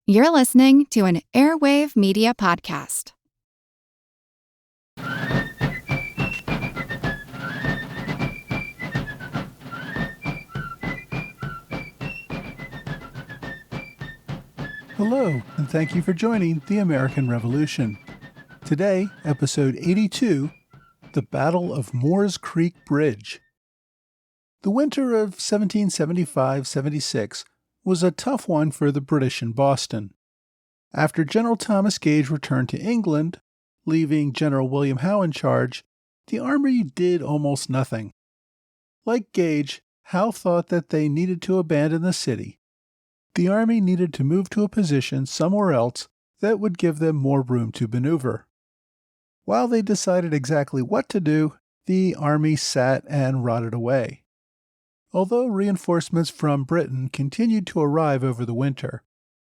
You're listening to an Airwave Media Podcast. Hello, and thank you for joining the American Revolution. Today, episode 82, The Battle of Moores Creek Bridge. The winter of 1775-76 was a tough one for the British in Boston. After General Thomas Gage returned to England, leaving General William Howe in charge, the army did almost nothing. Like Gage, Howe thought that they needed to abandon the city. The army needed to move to a position somewhere else that would give them more room to maneuver. While they decided exactly what to do, the army sat and rotted away. Although reinforcements from Britain continued to arrive over the winter,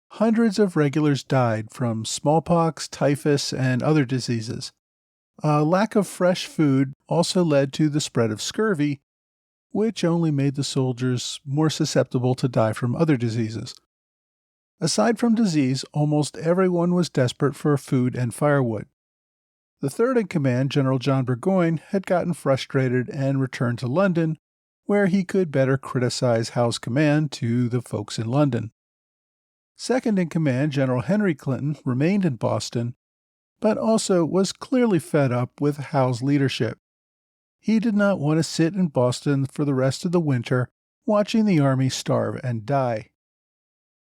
hundreds of regulars died from smallpox, typhus, and other diseases. A lack of fresh food also led to the spread of scurvy, which only made the soldiers more susceptible to die from other diseases. Aside from disease, almost everyone was desperate for food and firewood. The third in command, General John Burgoyne, had gotten frustrated and returned to London, where he could better criticize Howe's command to the folks in London. Second in command, General Henry Clinton, remained in Boston, but also was clearly fed up with Howe's leadership. He did not want to sit in Boston for the rest of the winter watching the army starve and die.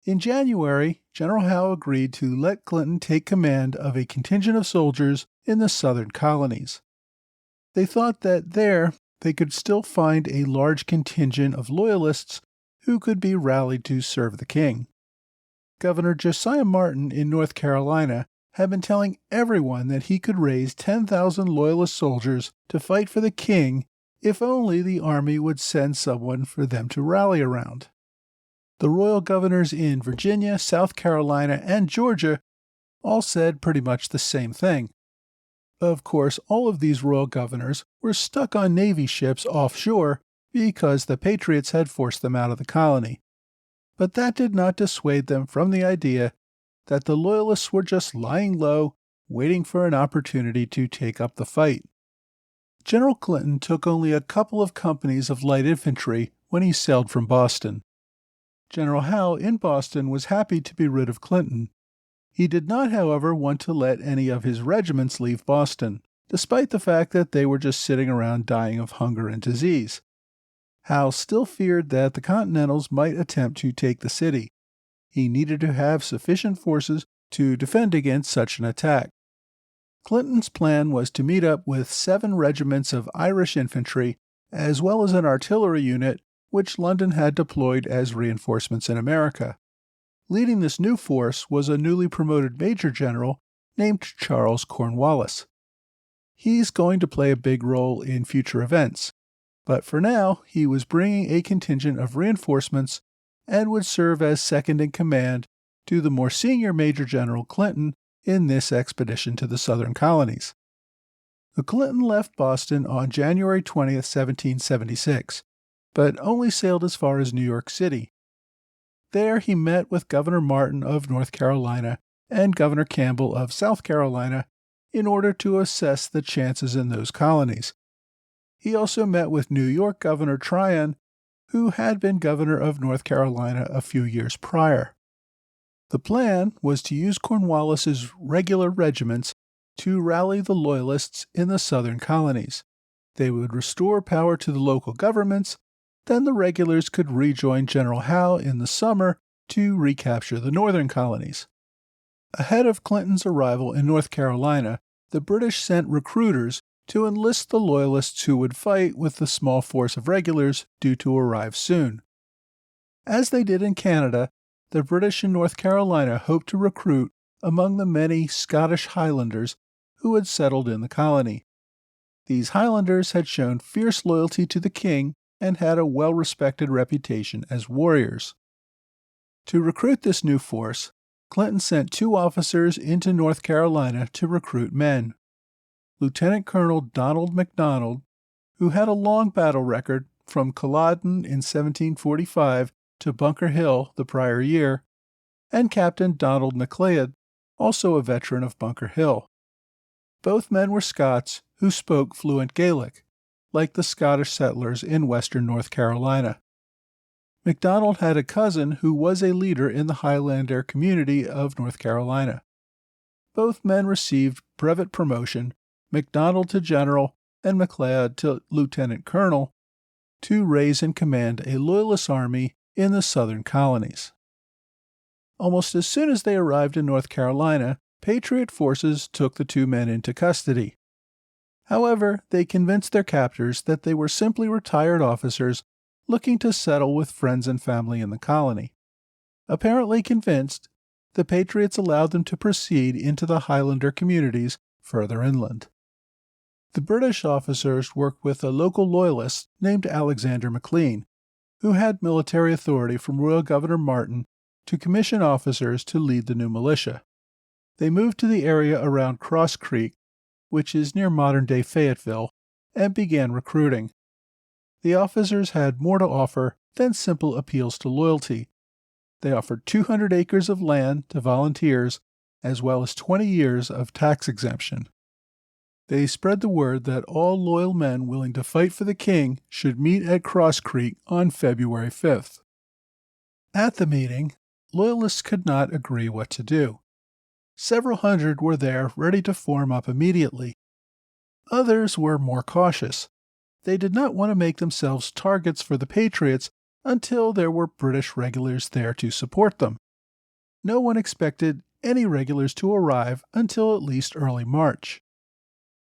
In January, General Howe agreed to let Clinton take command of a contingent of soldiers in the southern colonies. They thought that there they could still find a large contingent of loyalists who could be rallied to serve the king. Governor Josiah Martin in North Carolina had been telling everyone that he could raise 10,000 loyalist soldiers to fight for the king if only the army would send someone for them to rally around. The royal governors in Virginia, South Carolina, and Georgia all said pretty much the same thing. Of course, all of these royal governors were stuck on Navy ships offshore because the Patriots had forced them out of the colony. But that did not dissuade them from the idea that the Loyalists were just lying low, waiting for an opportunity to take up the fight. General Clinton took only a couple of companies of light infantry when he sailed from Boston. General Howe in Boston was happy to be rid of Clinton. He did not, however, want to let any of his regiments leave Boston, despite the fact that they were just sitting around dying of hunger and disease. Howe still feared that the Continentals might attempt to take the city. He needed to have sufficient forces to defend against such an attack. Clinton's plan was to meet up with 7 regiments of Irish infantry, as well as an artillery unit which London had deployed as reinforcements in America. Leading this new force was a newly promoted major general named General Cornwallis. He's going to play a big role in future events, but for now he was bringing a contingent of reinforcements and would serve as second in command to the more senior Major General Clinton in this expedition to the southern colonies. Clinton left Boston on January 20th, 1776, but only sailed as far as New York City. There he met with Governor Martin of North Carolina and Governor Campbell of South Carolina in order to assess the chances in those colonies. He also met with New York Governor Tryon, who had been governor of North Carolina a few years prior. The plan was to use Cornwallis's regular regiments to rally the Loyalists in the southern colonies. They would restore power to the local governments. Then the regulars could rejoin General Howe in the summer to recapture the northern colonies. Ahead of Clinton's arrival in North Carolina, the British sent recruiters to enlist the Loyalists who would fight with the small force of regulars due to arrive soon. As they did in Canada, the British in North Carolina hoped to recruit among the many Scottish Highlanders who had settled in the colony. These Highlanders had shown fierce loyalty to the king and had a well-respected reputation as warriors. To recruit this new force, Clinton sent 2 officers into North Carolina to recruit men. Lieutenant Colonel Donald MacDonald, who had a long battle record from Culloden in 1745 to Bunker Hill the prior year, and Captain Donald MacLeod, also a veteran of Bunker Hill. Both men were Scots who spoke fluent Gaelic, like the Scottish settlers in western North Carolina. MacDonald had a cousin who was a leader in the Highlander community of North Carolina. Both men received brevet promotion, MacDonald to general and MacLeod to lieutenant colonel, to raise and command a loyalist army in the southern colonies. Almost as soon as they arrived in North Carolina, Patriot forces took the two men into custody. However, they convinced their captors that they were simply retired officers looking to settle with friends and family in the colony. Apparently convinced, the Patriots allowed them to proceed into the Highlander communities further inland. The British officers worked with a local loyalist named Alexander MacLean, who had military authority from Royal Governor Martin to commission officers to lead the new militia. They moved to the area around Cross Creek, which is near modern-day Fayetteville, and began recruiting. The officers had more to offer than simple appeals to loyalty. They offered 200 acres of land to volunteers, as well as 20 years of tax exemption. They spread the word that all loyal men willing to fight for the king should meet at Cross Creek on February 5th. At the meeting, loyalists could not agree what to do. Several hundred were there ready to form up immediately. Others were more cautious. They did not want to make themselves targets for the Patriots until there were British regulars there to support them. No one expected any regulars to arrive until at least early March.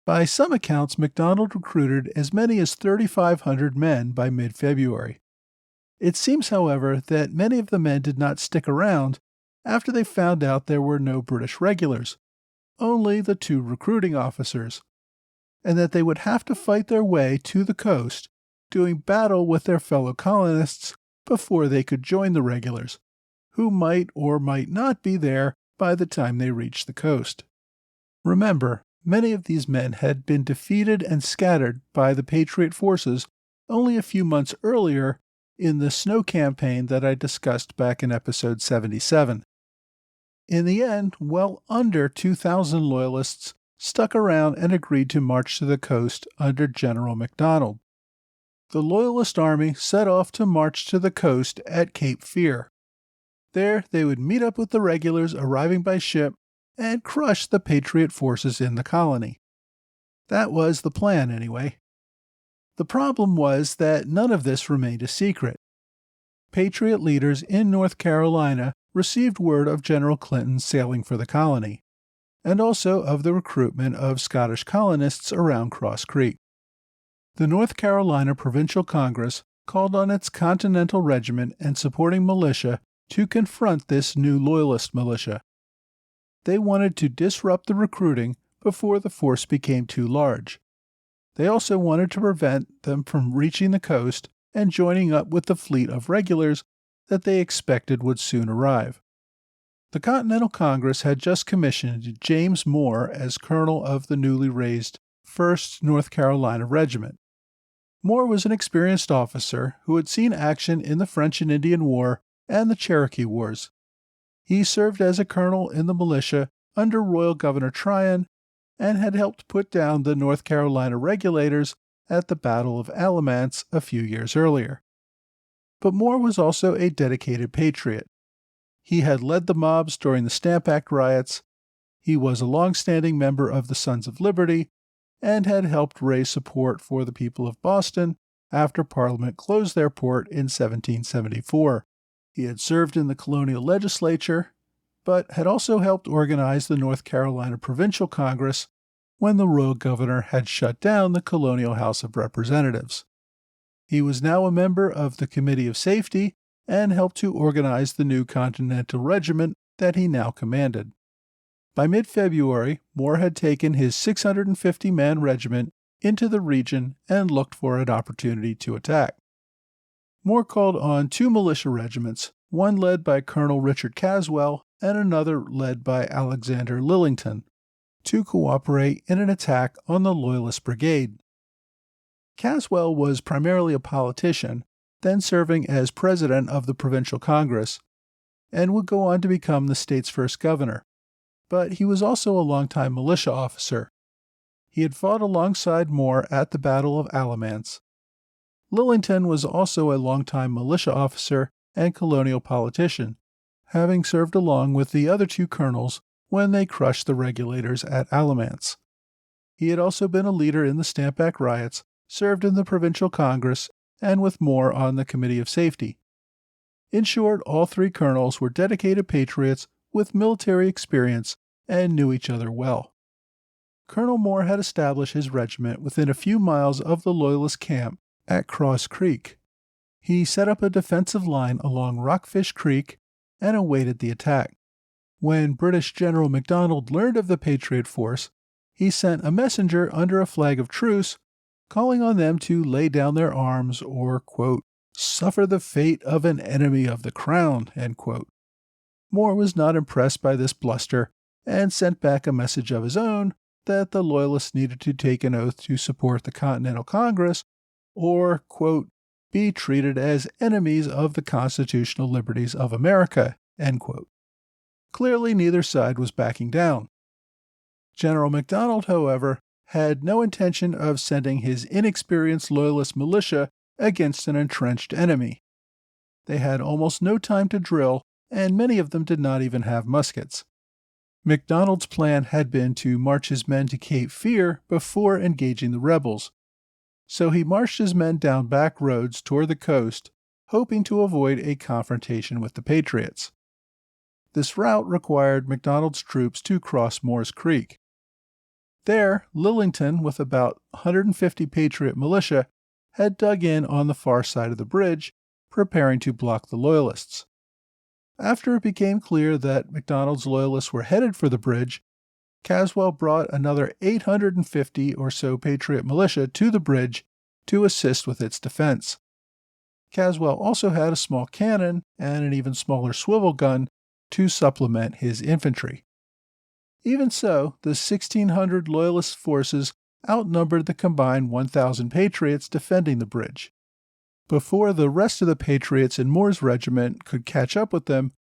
By some accounts, MacDonald recruited as many as 3,500 men by mid-February. It seems, however, that many of the men did not stick around after they found out there were no British regulars, only the two recruiting officers, and that they would have to fight their way to the coast, doing battle with their fellow colonists before they could join the regulars, who might or might not be there by the time they reached the coast. Remember, many of these men had been defeated and scattered by the Patriot forces only a few months earlier in the snow campaign that I discussed back in episode 77. In the end, well under 2,000 Loyalists stuck around and agreed to march to the coast under General MacDonald. The Loyalist army set off to march to the coast at Cape Fear. There they would meet up with the regulars arriving by ship and crush the Patriot forces in the colony. That was the plan, anyway. The problem was that none of this remained a secret. Patriot leaders in North Carolina received word of General Clinton sailing for the colony, and also of the recruitment of Scottish colonists around Cross Creek. The North Carolina Provincial Congress called on its Continental Regiment and supporting militia to confront this new Loyalist militia. They wanted to disrupt the recruiting before the force became too large. They also wanted to prevent them from reaching the coast and joining up with the fleet of regulars that they expected would soon arrive. The Continental Congress had just commissioned James Moore as colonel of the newly raised 1st North Carolina Regiment. Moore was an experienced officer who had seen action in the French and Indian War and the Cherokee Wars. He served as a colonel in the militia under Royal Governor Tryon and had helped put down the North Carolina Regulators at the Battle of Alamance a few years earlier. But Moore was also a dedicated patriot. He had led the mobs during the Stamp Act riots, he was a long-standing member of the Sons of Liberty, and had helped raise support for the people of Boston after Parliament closed their port in 1774. He had served in the colonial legislature, but had also helped organize the North Carolina Provincial Congress when the royal governor had shut down the colonial House of Representatives. He was now a member of the Committee of Safety and helped to organize the new Continental Regiment that he now commanded. By mid-February, Moore had taken his 650-man regiment into the region and looked for an opportunity to attack. Moore called on two militia regiments, one led by Colonel Richard Caswell and another led by Alexander Lillington, to cooperate in an attack on the Loyalist Brigade. Caswell was primarily a politician, then serving as president of the Provincial Congress, and would go on to become the state's first governor. But he was also a longtime militia officer. He had fought alongside Moore at the Battle of Alamance. Lillington was also a longtime militia officer and colonial politician, having served along with the other two colonels when they crushed the regulators at Alamance. He had also been a leader in the Stamp Act riots, served in the Provincial Congress, and with Moore on the Committee of Safety. In short, all three colonels were dedicated patriots with military experience and knew each other well. Colonel Moore had established his regiment within a few miles of the Loyalist camp at Cross Creek. He set up a defensive line along Rockfish Creek and awaited the attack. When British General MacDonald learned of the Patriot force, he sent a messenger under a flag of truce, calling on them to lay down their arms or, quote, suffer the fate of an enemy of the crown, end quote. Moore was not impressed by this bluster and sent back a message of his own that the Loyalists needed to take an oath to support the Continental Congress or, quote, be treated as enemies of the constitutional liberties of America, end quote. Clearly, neither side was backing down. General MacDonald, however, had no intention of sending his inexperienced Loyalist militia against an entrenched enemy. They had almost no time to drill, and many of them did not even have muskets. MacDonald's plan had been to march his men to Cape Fear before engaging the rebels, so he marched his men down back roads toward the coast, hoping to avoid a confrontation with the Patriots. This route required MacDonald's troops to cross Moore's Creek. There, Lillington, with about 150 Patriot militia, had dug in on the far side of the bridge, preparing to block the Loyalists. After it became clear that MacDonald's Loyalists were headed for the bridge, Caswell brought another 850 or so Patriot militia to the bridge to assist with its defense. Caswell also had a small cannon and an even smaller swivel gun to supplement his infantry. Even so, the 1,600 Loyalist forces outnumbered the combined 1,000 Patriots defending the bridge. Before the rest of the Patriots in Moore's regiment could catch up with them,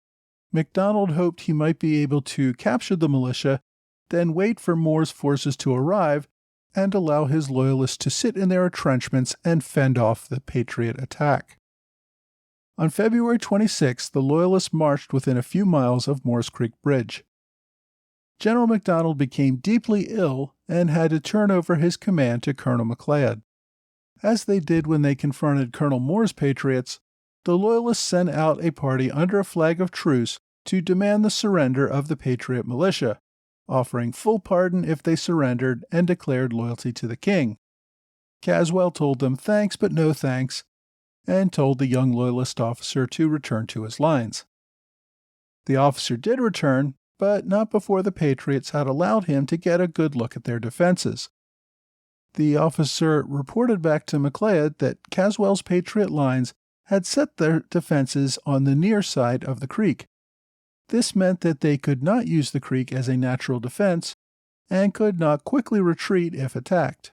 MacDonald hoped he might be able to capture the militia, then wait for Moore's forces to arrive and allow his Loyalists to sit in their entrenchments and fend off the Patriot attack. On February 26, the Loyalists marched within a few miles of Moore's Creek Bridge. General MacDonald became deeply ill and had to turn over his command to Colonel Macleod. As they did when they confronted Colonel Moore's Patriots, the Loyalists sent out a party under a flag of truce to demand the surrender of the Patriot militia, offering full pardon if they surrendered and declared loyalty to the king. Caswell told them thanks but no thanks, and told the young Loyalist officer to return to his lines. The officer did return, but not before the Patriots had allowed him to get a good look at their defenses. The officer reported back to Macleod that Caswell's Patriot lines had set their defenses on the near side of the creek. This meant that they could not use the creek as a natural defense and could not quickly retreat if attacked.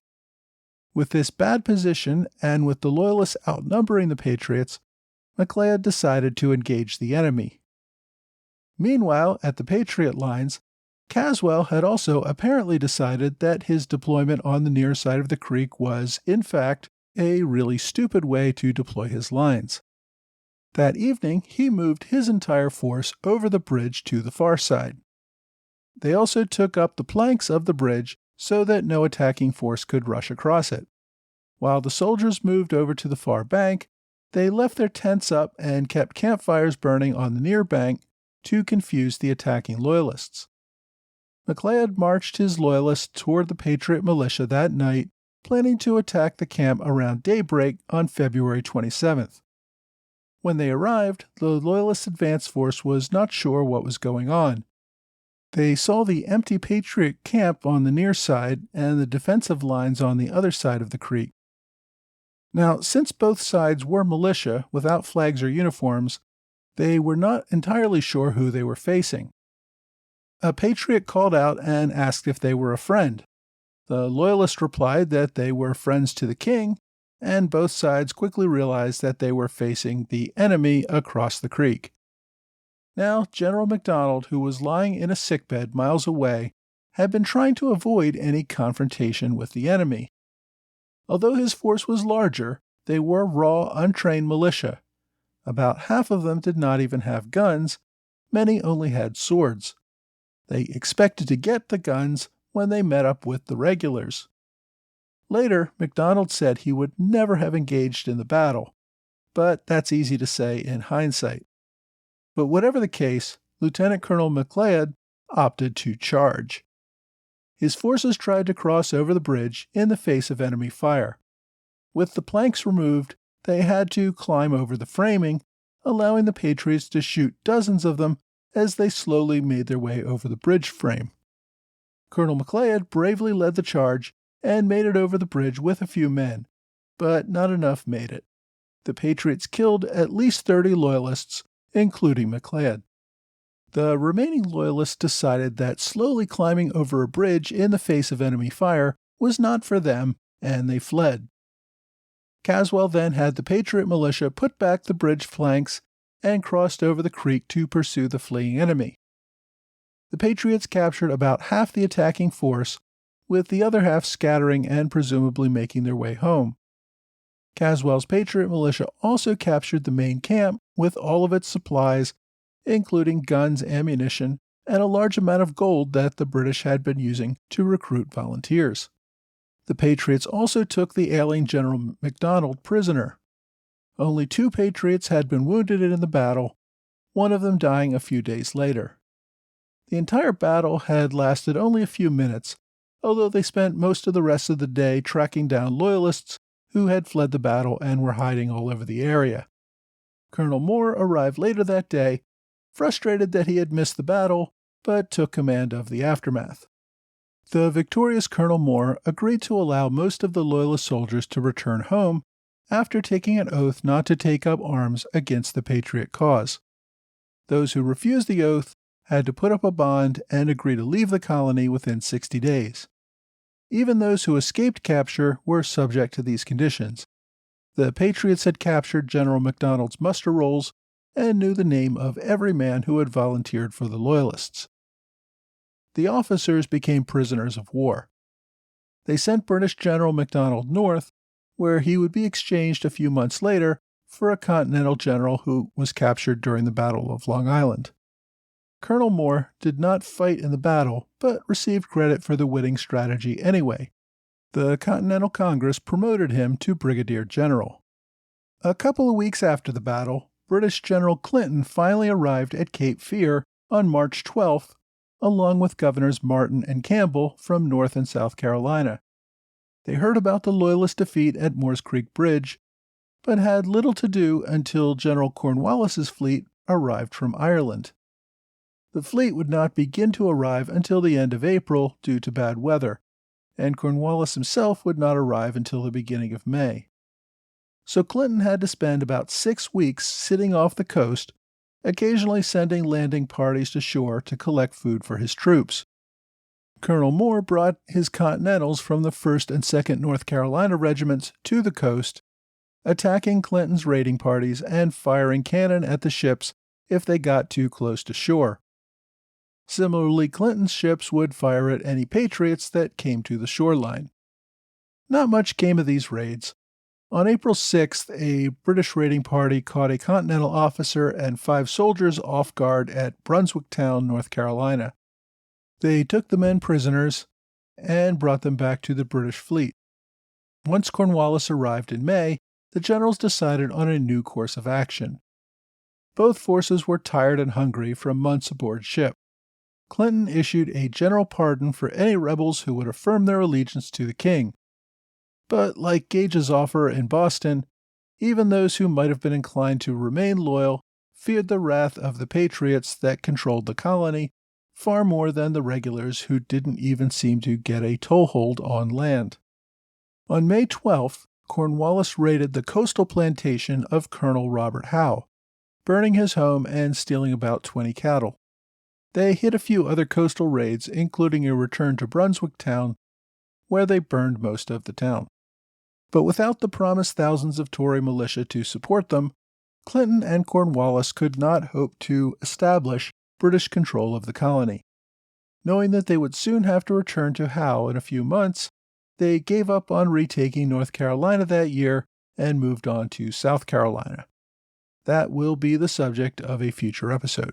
With this bad position and with the Loyalists outnumbering the Patriots, Macleod decided to engage the enemy. Meanwhile, at the Patriot lines, Caswell had also apparently decided that his deployment on the near side of the creek was, in fact, a really stupid way to deploy his lines. That evening, he moved his entire force over the bridge to the far side. They also took up the planks of the bridge so that no attacking force could rush across it. While the soldiers moved over to the far bank, they left their tents up and kept campfires burning on the near bank to confuse the attacking Loyalists. Macleod marched his Loyalists toward the Patriot militia that night, planning to attack the camp around daybreak on February 27th. When they arrived, the Loyalist advance force was not sure what was going on. They saw the empty Patriot camp on the near side and the defensive lines on the other side of the creek. Now, since both sides were militia without flags or uniforms, they were not entirely sure who they were facing. A Patriot called out and asked if they were a friend. The Loyalist replied that they were friends to the king, and both sides quickly realized that they were facing the enemy across the creek. Now, General MacDonald, who was lying in a sickbed miles away, had been trying to avoid any confrontation with the enemy. Although his force was larger, they were raw, untrained militia. About half of them did not even have guns, many only had swords. They expected to get the guns when they met up with the regulars. Later, MacDonald said he would never have engaged in the battle, but that's easy to say in hindsight. But whatever the case, Lieutenant Colonel MacLeod opted to charge. His forces tried to cross over the bridge in the face of enemy fire. With the planks removed, they had to climb over the framing, allowing the Patriots to shoot dozens of them as they slowly made their way over the bridge frame. Colonel MacLeod bravely led the charge and made it over the bridge with a few men, but not enough made it. The Patriots killed at least 30 loyalists, including MacLeod. The remaining loyalists decided that slowly climbing over a bridge in the face of enemy fire was not for them, and they fled. Caswell then had the Patriot militia put back the bridge flanks and crossed over the creek to pursue the fleeing enemy. The Patriots captured about half the attacking force, with the other half scattering and presumably making their way home. Caswell's Patriot militia also captured the main camp with all of its supplies, including guns, ammunition, and a large amount of gold that the British had been using to recruit volunteers. The Patriots also took the ailing General MacDonald prisoner. Only 2 Patriots had been wounded in the battle, one of them dying a few days later. The entire battle had lasted only a few minutes, although they spent most of the rest of the day tracking down loyalists who had fled the battle and were hiding all over the area. Colonel Moore arrived later that day, frustrated that he had missed the battle, but took command of the aftermath. The victorious Colonel Moore agreed to allow most of the Loyalist soldiers to return home after taking an oath not to take up arms against the Patriot cause. Those who refused the oath had to put up a bond and agree to leave the colony within 60 days. Even those who escaped capture were subject to these conditions. The Patriots had captured General MacDonald's muster rolls and knew the name of every man who had volunteered for the Loyalists. The officers became prisoners of war. They sent British General MacDonald north, where he would be exchanged a few months later for a Continental general who was captured during the Battle of Long Island. Colonel Moore did not fight in the battle, but received credit for the winning strategy anyway. The Continental Congress promoted him to brigadier general. A couple of weeks after the battle, British General Clinton finally arrived at Cape Fear on March 12th, along with Governors Martin and Campbell from North and South Carolina. They heard about the Loyalist defeat at Moores Creek Bridge, but had little to do until General Cornwallis's fleet arrived from Ireland. The fleet would not begin to arrive until the end of April due to bad weather, and Cornwallis himself would not arrive until the beginning of May. So Clinton had to spend about 6 weeks sitting off the coast, occasionally sending landing parties to shore to collect food for his troops. Colonel Moore brought his Continentals from the 1st and 2nd North Carolina regiments to the coast, attacking Clinton's raiding parties and firing cannon at the ships if they got too close to shore. Similarly, Clinton's ships would fire at any Patriots that came to the shoreline. Not much came of these raids. On April 6th, a British raiding party caught a Continental officer and 5 soldiers off guard at Brunswicktown, North Carolina. They took the men prisoners and brought them back to the British fleet. Once Cornwallis arrived in May, the generals decided on a new course of action. Both forces were tired and hungry from months aboard ship. Clinton issued a general pardon for any rebels who would affirm their allegiance to the king. But like Gage's offer in Boston, even those who might have been inclined to remain loyal feared the wrath of the Patriots that controlled the colony far more than the regulars who didn't even seem to get a toehold on land. On May 12th, Cornwallis raided the coastal plantation of Colonel Robert Howe, burning his home and stealing about 20 cattle. They hit a few other coastal raids, including a return to Brunswicktown, where they burned most of the town. But without the promised thousands of Tory militia to support them, Clinton and Cornwallis could not hope to establish British control of the colony. Knowing that they would soon have to return to Howe in a few months, they gave up on retaking North Carolina that year and moved on to South Carolina. That will be the subject of a future episode.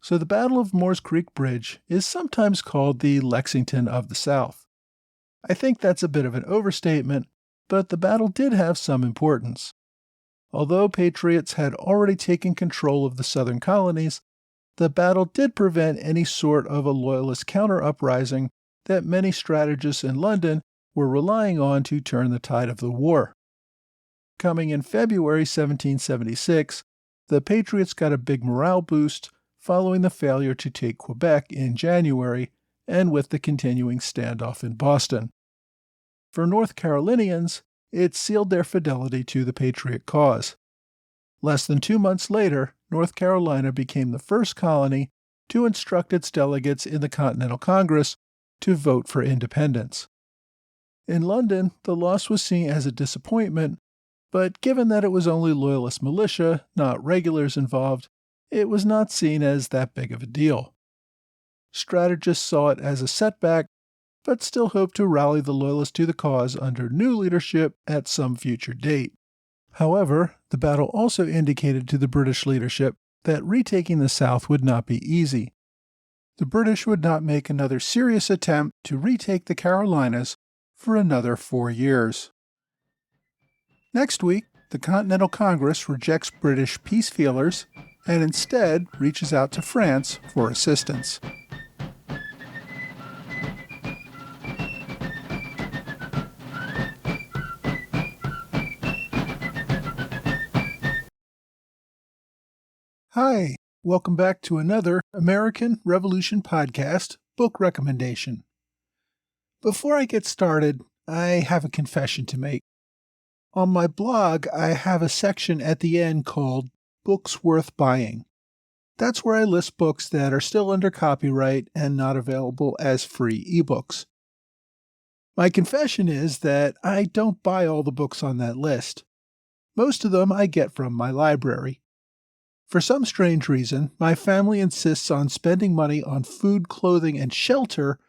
So the Battle of Moores Creek Bridge is sometimes called the Lexington of the South. I think that's a bit of an overstatement, but the battle did have some importance. Although Patriots had already taken control of the southern colonies, the battle did prevent any sort of a loyalist counter-uprising that many strategists in London were relying on to turn the tide of the war. Coming in February 1776, the Patriots got a big morale boost following the failure to take Quebec in January and with the continuing standoff in Boston. For North Carolinians, it sealed their fidelity to the Patriot cause. Less than 2 months later, North Carolina became the first colony to instruct its delegates in the Continental Congress to vote for independence. In London, the loss was seen as a disappointment, but given that it was only loyalist militia, not regulars involved, it was not seen as that big of a deal. Strategists saw it as a setback, but still hoped to rally the loyalists to the cause under new leadership at some future date. However, the battle also indicated to the British leadership that retaking the South would not be easy. The British would not make another serious attempt to retake the Carolinas for another 4 years. Next week, the Continental Congress rejects British peace feelers and instead reaches out to France for assistance. Hi, welcome back to another American Revolution podcast book recommendation. Before I get started, I have a confession to make. On my blog, I have a section at the end called Books Worth Buying. That's where I list books that are still under copyright and not available as free ebooks. My confession is that I don't buy all the books on that list. Most of them I get from my library. For some strange reason, my family insists on spending money on food, clothing, and shelter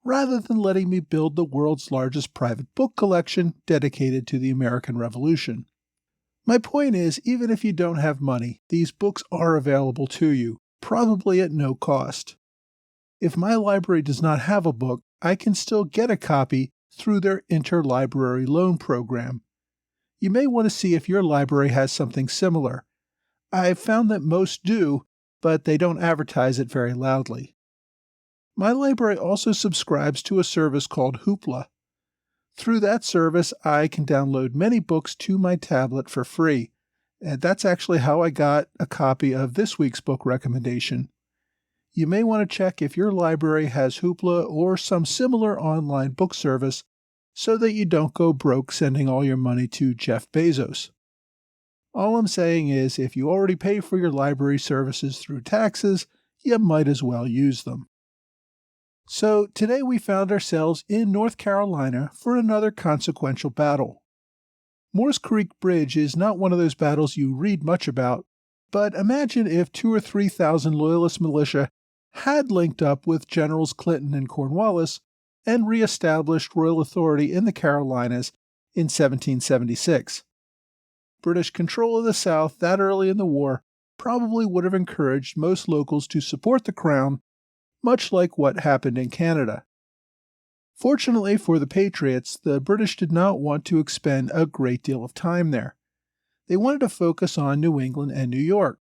rather than letting me build the world's largest private book collection dedicated to the American Revolution. My point is, even if you don't have money, these books are available to you, probably at no cost. If my library does not have a book, I can still get a copy through their interlibrary loan program. You may want to see if your library has something similar. I've found that most do, but they don't advertise it very loudly. My library also subscribes to a service called Hoopla. Through that service, I can download many books to my tablet for free, and that's actually how I got a copy of this week's book recommendation. You may want to check if your library has Hoopla or some similar online book service so that you don't go broke sending all your money to Jeff Bezos. All I'm saying is, if you already pay for your library services through taxes, you might as well use them. So today we found ourselves in North Carolina for another consequential battle. Moores Creek Bridge is not one of those battles you read much about, but imagine if 2,000 or 3,000 Loyalist militia had linked up with Generals Clinton and Cornwallis and re-established royal authority in the Carolinas in 1776. British control of the South that early in the war probably would have encouraged most locals to support the Crown, much like what happened in Canada. Fortunately for the Patriots, the British did not want to expend a great deal of time there. They wanted to focus on New England and New York.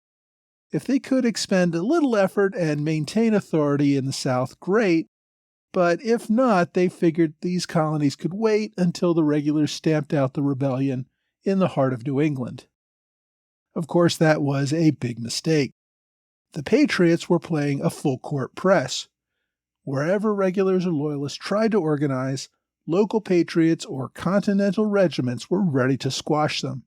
If they could expend a little effort and maintain authority in the South, great, but if not, they figured these colonies could wait until the regulars stamped out the rebellion in the heart of New England. Of course, that was a big mistake. The Patriots were playing a full-court press. Wherever regulars or loyalists tried to organize, local patriots or Continental regiments were ready to squash them.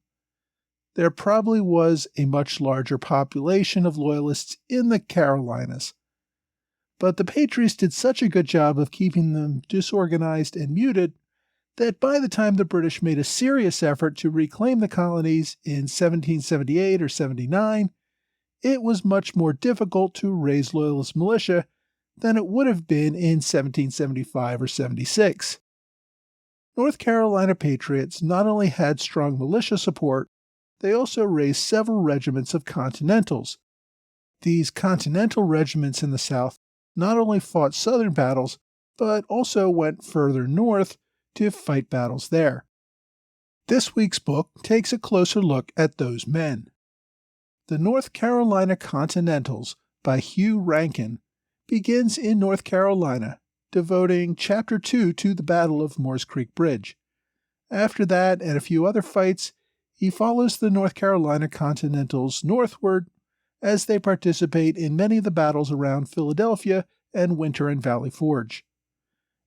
There probably was a much larger population of loyalists in the Carolinas, but the Patriots did such a good job of keeping them disorganized and muted that by the time the British made a serious effort to reclaim the colonies in 1778 or 79, it was much more difficult to raise loyalist militia than it would have been in 1775 or 76. North Carolina Patriots not only had strong militia support, they also raised several regiments of Continentals. These Continental regiments in the South not only fought Southern battles, but also went further north to fight battles there. This week's book takes a closer look at those men. The North Carolina Continentals by Hugh Rankin begins in North Carolina, devoting Chapter 2 to the Battle of Moores Creek Bridge. After that and a few other fights, he follows the North Carolina Continentals northward as they participate in many of the battles around Philadelphia and Winter and Valley Forge.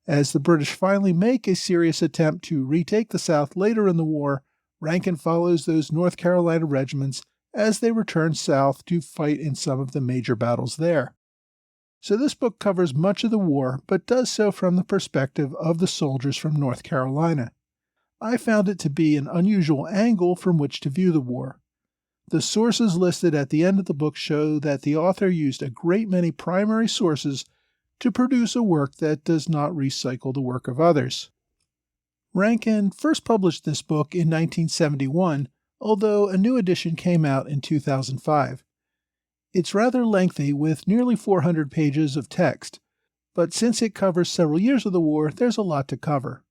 As the British finally make a serious attempt to retake the South later in the war, Rankin follows those North Carolina regiments as they return south to fight in some of the major battles there. So this book covers much of the war, but does so from the perspective of the soldiers from North Carolina. I found it to be an unusual angle from which to view the war. The sources listed at the end of the book show that the author used a great many primary sources to produce a work that does not recycle the work of others. Rankin first published this book in 1971, although a new edition came out in 2005. It's rather lengthy with nearly 400 pages of text, but since it covers several years of the war, there's a lot to cover.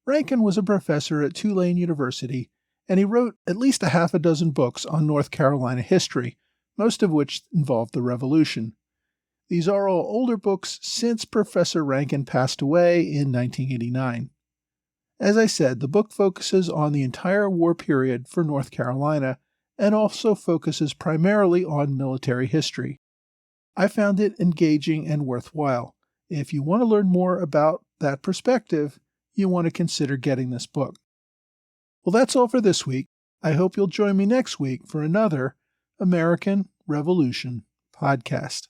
Rankin was a professor at Tulane University, and he wrote at least a half a dozen books on North Carolina history, most of which involved the Revolution. These are all older books since Professor Rankin passed away in 1989. As I said, the book focuses on the entire war period for North Carolina and also focuses primarily on military history. I found it engaging and worthwhile. If you want to learn more about that perspective, you want to consider getting this book. Well, that's all for this week. I hope you'll join me next week for another American Revolution podcast.